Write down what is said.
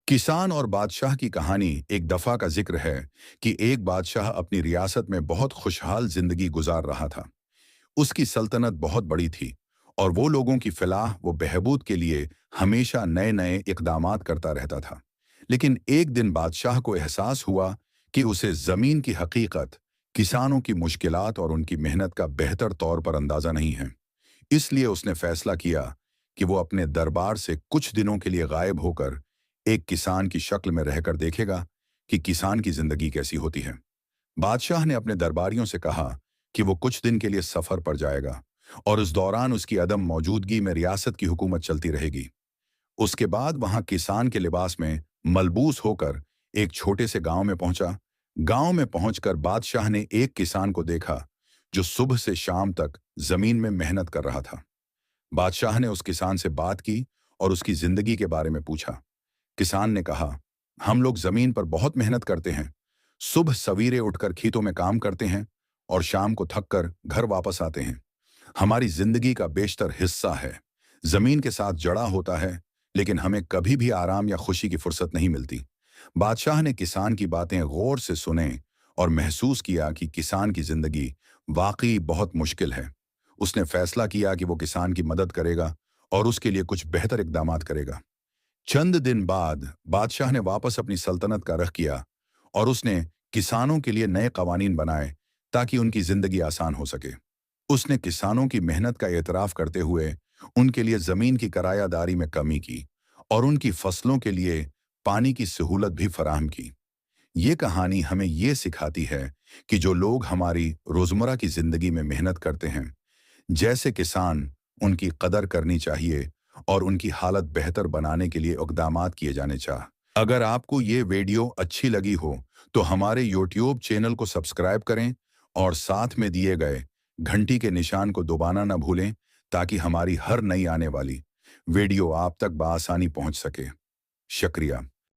किसान और बादशाह की कहानी एक दफा का जिक्र है कि एक बादशाह अपनी रियासत में बहुत खुशहाल जिंदगी गुजार रहा था। उसकी सल्तनत बहुत बड़ी थी और वो लोगों की फलाह व बहबूद के लिए हमेशा नए नए इकदामात करता रहता था। लेकिन एक दिन बादशाह को एहसास हुआ कि उसे जमीन की हकीकत, किसानों की मुश्किलात और उनकी मेहनत का बेहतर तौर पर अंदाजा नहीं है। इसलिए उसने फैसला किया कि वो अपने दरबार से कुछ दिनों के लिए गायब होकर एक किसान की शक्ल में रहकर देखेगा कि किसान की जिंदगी कैसी होती है। बादशाह ने अपने दरबारियों से कहा कि वो कुछ दिन के लिए सफर पर जाएगा और उस दौरान उसकी अदम मौजूदगी में रियासत की हुकूमत चलती रहेगी। उसके बाद वहां किसान के लिबास में मलबूस होकर एक छोटे से गांव में पहुंचा। गांव में पहुंचकर बादशाह ने एक किसान को देखा जो सुबह से शाम तक जमीन में मेहनत कर रहा था। बादशाह ने उस किसान से बात की और उसकी जिंदगी के बारे में पूछा। किसान ने कहा, हम लोग जमीन पर बहुत मेहनत करते हैं। सुबह सवेरे उठकर खेतों में काम करते हैं और शाम को थककर घर वापस आते हैं। हमारी जिंदगी का बेशतर हिस्सा है जमीन के साथ जड़ा होता है, लेकिन हमें कभी भी आराम या खुशी की फुर्सत नहीं मिलती। बादशाह ने किसान की बातें गौर से सुने और महसूस किया कि किसान की जिंदगी वाकई बहुत मुश्किल है। उसने फैसला किया कि वो किसान की मदद करेगा और उसके लिए कुछ बेहतर इकदामात करेगा। चंद दिन बाद बादशाह ने वापस अपनी सल्तनत का रख किया और उसने किसानों के लिए नए कवानीन बनाए ताकि उनकी जिंदगी आसान हो सके। उसने किसानों की मेहनत का एतराफ करते हुए उनके लिए जमीन की किरायादारी में कमी की और उनकी फसलों के लिए पानी की सहूलत भी फराहम की। ये कहानी हमें ये सिखाती है कि जो लोग हमारी रोजमर्रा की जिंदगी में मेहनत करते हैं, जैसे किसान, उनकी कदर करनी चाहिए और उनकी हालत बेहतर बनाने के लिए इक़दामात किए जाने चाह। अगर आपको ये वीडियो अच्छी लगी हो तो हमारे यूट्यूब चैनल को सब्सक्राइब करें और साथ में दिए गए घंटी के निशान को दबाना न भूलें ताकि हमारी हर नई आने वाली वीडियो आप तक बआसानी पहुंच सके। शुक्रिया।